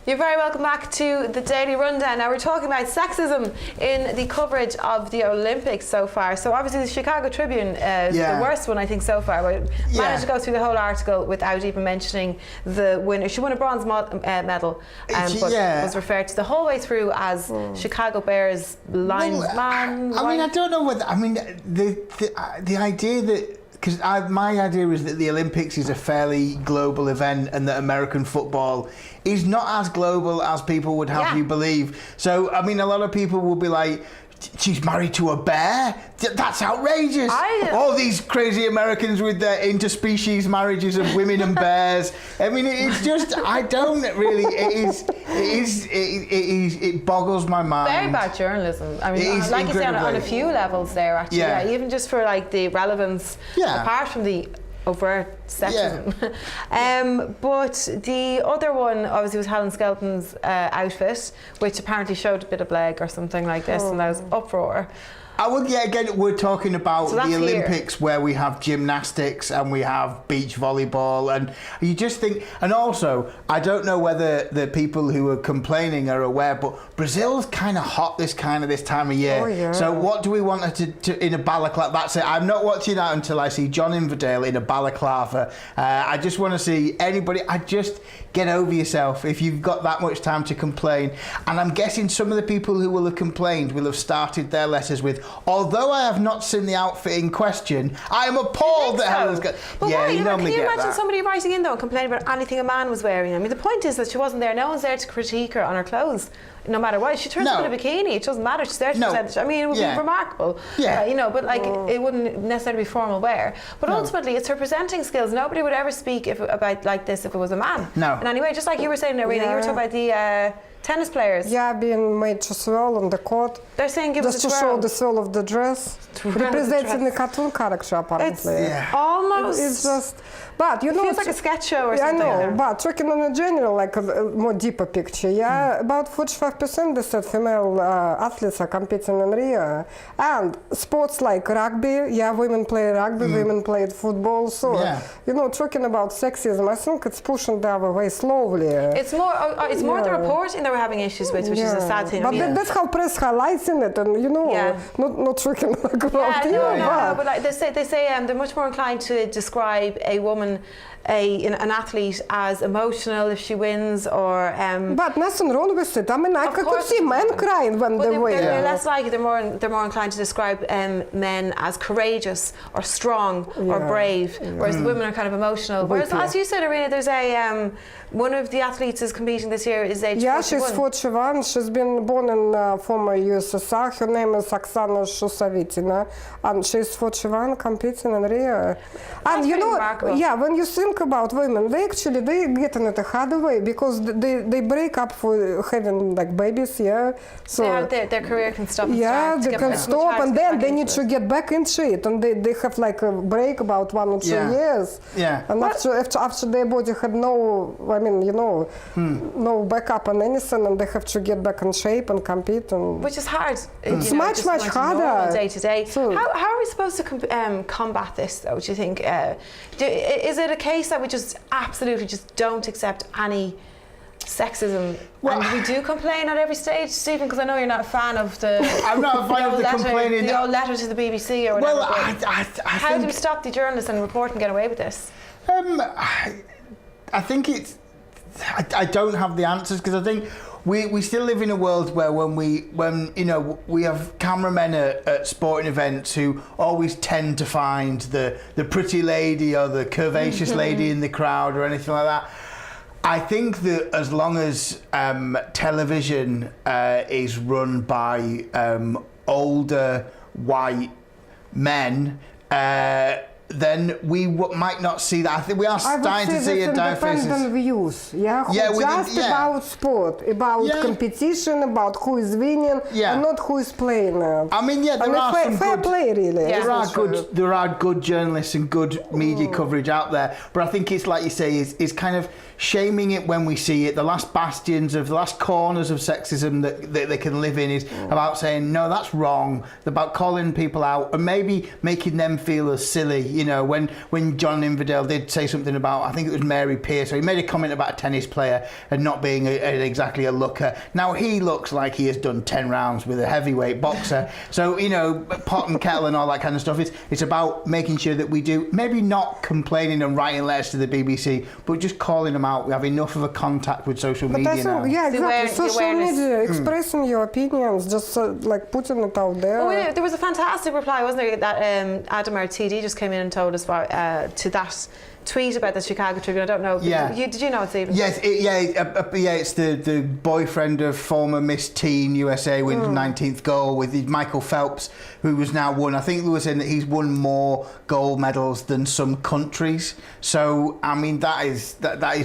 You're very welcome back to the Daily Rundown. Now we're talking about sexism in the coverage of the Olympics so far. So obviously the Chicago Tribune is the worst one I think so far. But managed to go through the whole article without even mentioning the winner. She won a bronze medal, but was referred to the whole way through as Chicago Bears linesman. I mean, I don't know what. I mean, the idea that. Because my idea is that the Olympics is a fairly global event and that American football is not as global as people would have you believe. So, I mean, a lot of people will be like, she's married to a bear? That's outrageous. All these crazy Americans with their interspecies marriages of women and bears. I mean, it's just, I don't really, it boggles my mind. Very bad journalism. I mean, like you say, on a few levels there, actually. Yeah, even just for like the relevance, apart from the overt sexism. But the other one obviously was Helen Skelton's outfit, which apparently showed a bit of leg or something like this, and there was uproar. Again, we're talking about the Olympics where we have gymnastics and we have beach volleyball, and you just think, and also, I don't know whether the people who are complaining are aware, but Brazil's kind of hot this time of year. Oh, yeah. So what do we want her to in a balaclava? That's it. I'm not watching that until I see John Inverdale in a balaclava. I just want to see anybody. Get over yourself if you've got that much time to complain. And I'm guessing some of the people who will have complained will have started their letters with, although I have not seen the outfit in question, I am appalled that Helen's got... But can you imagine somebody writing in though and complaining about anything a man was wearing? I mean, the point is that she wasn't there. No one's there to critique her on her clothes, no matter what. She turns up in a bikini, it doesn't matter. She's there to present. I mean, it would be remarkable. But like it wouldn't necessarily be formal wear. But ultimately, it's her presenting skills. Nobody would ever speak about like this if it was a man. No. And anyway, just like you were saying, Irina, you were talking about the tennis players. Yeah, being made to swirl on the court. They're saying give us a just to show the swirl of the dress. Representing the cartoon character, apparently. It's almost... It's just... But, you know... It feels like a sketch show or something. I know, but talking on a general, like a more deeper picture, about 45% they said female athletes are competing in Rio. And sports like rugby, women play rugby, women play football. So, you know, talking about sexism, I think it's pushing the other way slowly. It's more the reporting that we're having issues with, which is a sad thing. But that's how press highlights in it, and you know, not talking like about but like they say they're much more inclined to describe a woman, an athlete, as emotional if she wins, or but nothing wrong with it. I mean, I could see men crying when they win. They're less likely. They're more inclined to describe men as courageous or strong or brave, whereas women are kind of emotional. Whereas, as you said, Irina, there's one of the athletes is competing this year is age 41. She's 41. She's been born in former USSR. Her name is Oksana Shusavitina, and she's 41, competing in Rio. And you know, remarkable. When you think about women, they get in it a hard way because they break up for having like babies. So their career can stop. They can stop, and then they need to get back into it, and they have like a break about 1 or 2 years. And after their body had no backup and anything, and they have to get back in shape and compete. Which is hard. It's much harder. Day to day. How are we supposed to combat this, though, do you think? Is it a case that we just absolutely just don't accept any sexism? And we do complain at every stage, Stephen, because I know you're not a fan of the... I'm not a fan of the complaining. The old letter to the BBC or whatever. Well, how do we stop the journalists and reporting and get away with this? I think it's... I don't have the answers, because I think we still live in a world where when we have cameramen at sporting events who always tend to find the pretty lady or the curvaceous lady in the crowd or anything like that. I think that as long as television is run by older white men, then we might not see that. I think we are starting to see a diagnosis. Independent views, just about sport, about competition, about who is winning, and not who is playing. I mean, there are some fair good play, really. Yeah. There are good journalists and good media coverage out there, but I think it's like you say, is kind of shaming it when we see it. The last bastions of the last corners of sexism that they can live in is about saying no, that's wrong. About calling people out and maybe making them feel as silly. You know, when John Inverdale did say something about, I think it was Mary Pierce, or he made a comment about a tennis player and not being exactly a looker. Now he looks like he has done 10 rounds with a heavyweight boxer. So you know, pot and kettle and all that kind of stuff. It's about making sure that we do maybe not complaining and writing letters to the BBC, but just calling them out. We have enough of a contact with social media now. Yeah, exactly. Social media, expressing your opinions, just like putting it out there. Oh, there was a fantastic reply, wasn't there, that Adam, our TD, just came in and told us about, to that tweet about the Chicago Tribune. I don't know. Yeah. Did you know it, Stephen? Yes, it's the boyfriend of former Miss Teen USA with 19th goal with Michael Phelps, who has now won. I think they were saying that he's won more gold medals than some countries. So I mean that is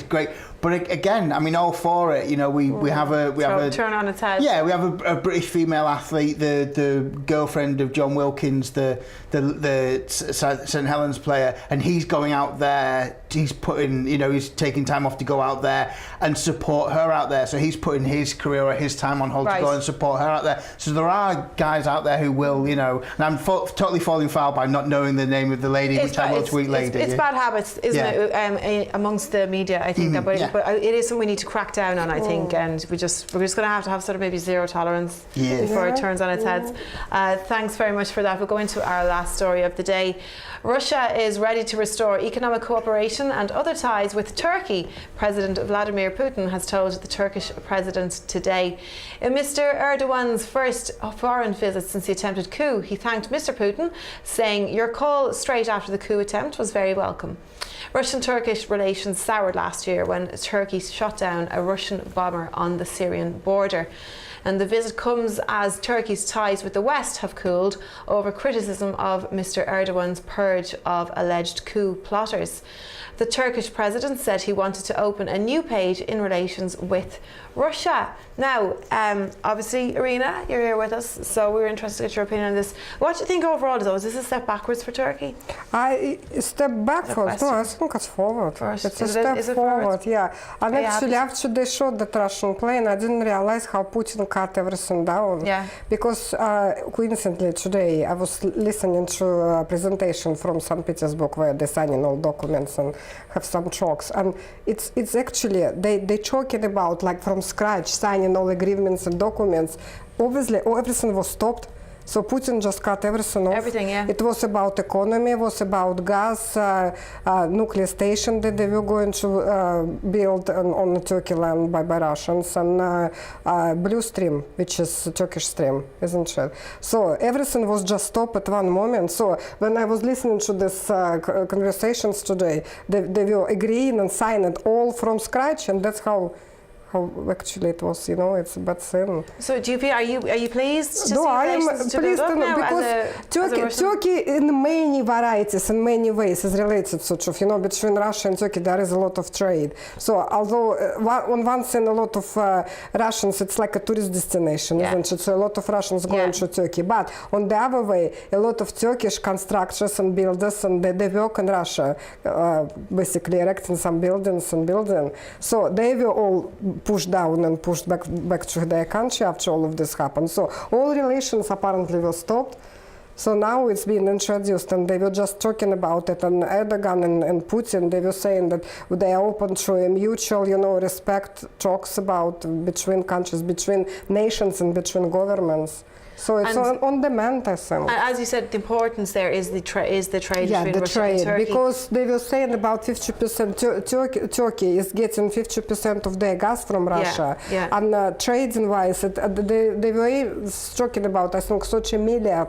great. But again, I mean, all for it. You know, we have a turn on its head. Yeah, we have a British female athlete, the girlfriend of John Wilkins, the St Helens player, and he's going out there. He's taking time off to go out there and support her out there. So he's putting his career or his time on hold to go and support her out there. So there are guys out there who will, you know, and I'm totally falling foul by not knowing the name of the lady, which I will tweet later. It's bad habits, isn't it, amongst the media, I think, but it is something we need to crack down on, I think, and we're just going to have sort of maybe zero tolerance before it turns on its head. Thanks very much for that. We'll go into our last story of the day. Russia is ready to restore economic cooperation and other ties with Turkey, President Vladimir Putin has told the Turkish president today. In Mr. Erdogan's first foreign visit since the attempted coup, he thanked Mr. Putin, saying, "Your call straight after the coup attempt was very welcome." Russian-Turkish relations soured last year when Turkey shot down a Russian bomber on the Syrian border. And the visit comes as Turkey's ties with the West have cooled over criticism of Mr. Erdogan's purge of alleged coup plotters. The Turkish president said he wanted to open a new page in relations with Russia. Now, obviously, Irina, you're here with us, so we're interested to get your opinion on this. What do you think overall, though? Is this a step backwards for Turkey? Step backwards? No, I think it's forward. It's a step forward, yeah. And actually, after they shot that Russian plane, I didn't realize how Putin cut everything down. Yeah. Because coincidentally today, I was listening to a presentation from St. Petersburg where they're signing all documents and have some talks. And it's actually, they're talking about, like, from scratch, signing all agreements and documents. Obviously, everything was stopped. So Putin just cut everything off. Everything, yeah. It was about economy, it was about gas, nuclear station that they were going to build on the Turkey land by Russians, and Blue Stream, which is Turkish stream, isn't it? So everything was just stopped at one moment. So when I was listening to these conversations today, they were agreeing and signing it all from scratch, and that's how actually it was, you know, it's a bad thing. So do you feel, are you pleased to see I am pleased because Turkey in many varieties, in many ways is related sort of, you know, between Russia and Turkey there is a lot of trade. So although on one thing a lot of Russians, it's like a tourist destination, isn't it? So a lot of Russians going to Turkey, but on the other way, a lot of Turkish constructors and builders, and they work in Russia, basically erecting some buildings and building. So they were all pushed down and pushed back to their country after all of this happened. So all relations apparently were stopped. So now it's been introduced, and they were just talking about it. And Erdogan and Putin, they were saying that they are open to a mutual, you know, respect talks about between countries, between nations, and between governments. So it's on demand, I think. As you said, the importance there is the trade between Russia and Turkey. Because they were saying about 50%, Turkey is getting 50% of their gas from Russia. And trading-wise, they were talking about, I think, such $1 million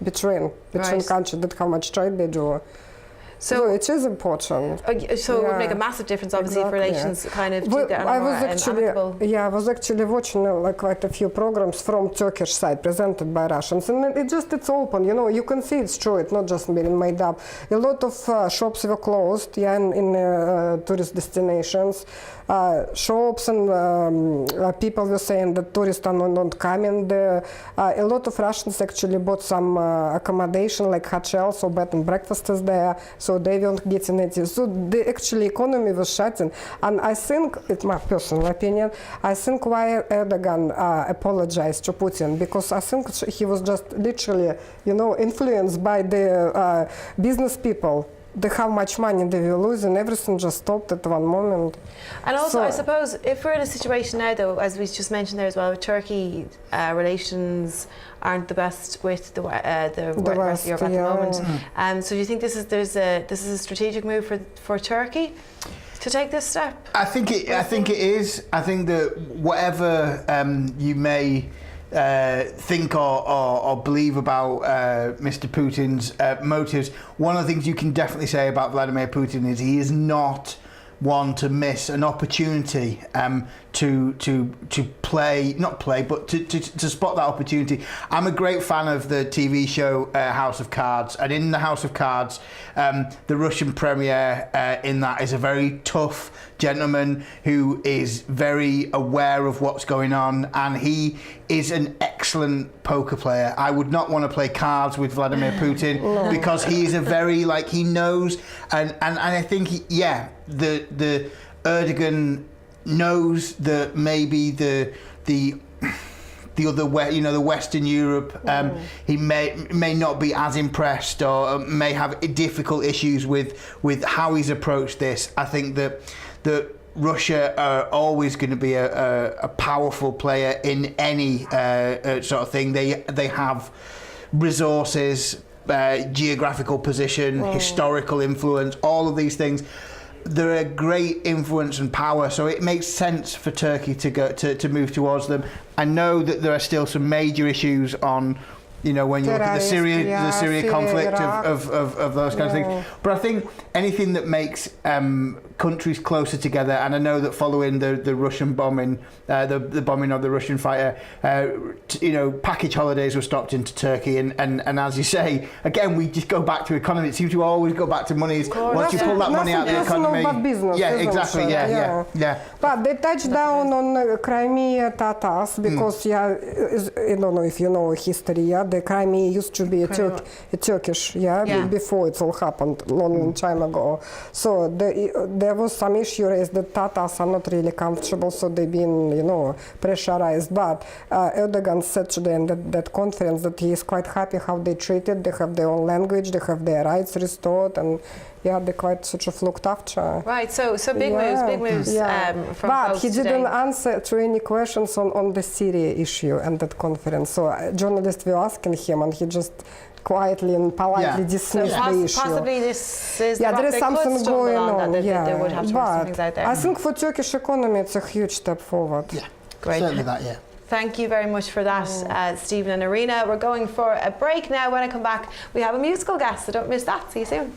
between countries, that how much trade they do. So it is important. So it would make a massive difference, obviously, if relations kind of do get amicable. I was actually watching like quite a few programs from Turkish side presented by Russians, and it's open. You know, you can see it's true. It's not just being made up. A lot of shops were closed, in tourist destinations. Shops and people were saying that tourists are not coming there. A lot of Russians actually bought some accommodation, like hotels or bed and breakfasts there, so they weren't getting it. So the actually economy was shutting. And I think, it's my personal opinion, I think why Erdogan apologized to Putin, because I think he was just literally, influenced by the business people. How much money they were losing, everything just stopped at one moment. And also, I suppose, if we're in a situation now, though, as we just mentioned there as well, with Turkey, relations aren't the best with the rest of Europe at the moment. So do you think this is a strategic move for Turkey to take this step? I think it is. I think that whatever you may think or believe about Mr. Putin's motives, one of the things you can definitely say about Vladimir Putin is he is not one to miss an opportunity to spot that opportunity. I'm a great fan of the TV show House of Cards, and in the House of Cards, the Russian premier in that is a very tough gentleman who is very aware of what's going on, and he is an excellent poker player. I would not want to play cards with Vladimir Putin because he is a very, he knows, and I think the Erdogan knows that maybe the other way, the Western Europe, he may not be as impressed or may have difficult issues with how he's approached this. I think that Russia are always going to be a powerful player in any sort of thing. They have resources, geographical position, historical influence, all of these things. They're a great influence and power, so it makes sense for Turkey to go to move towards them. I know that there are still some major issues on, when you look at the Syria conflict of those kind of things. But I think anything that makes countries closer together, and I know that following the Russian bombing, the bombing of the Russian fighter, package holidays were stopped into Turkey, and as you say, again, we just go back to economy. It seems to always go back to money. Once you pull that money out of the economy, business, yeah. But they touched down on Crimea Tatars because I don't know if you know history. The Crimea used to be a Turkish, before it all happened long time ago. So there was some issue raised that Tatars are not really comfortable, so they've been, pressurized. But Erdogan said today in that conference that he is quite happy how they treated. They have their own language, they have their rights restored, and they're quite sort of looked after. Right, so big moves from But he didn't today. answer to any questions on the Syria issue and that conference. So journalists were asking him, and he just quietly and politely dismissed the issue. Possibly this is there is something going on. That they would have to work some things out there. I think for Turkish economy, it's a huge step forward. Yeah, great. Certainly that, yeah. Thank you very much for that, Stephen and Irina. We're going for a break now. When I come back, we have a musical guest, so don't miss that. See you soon.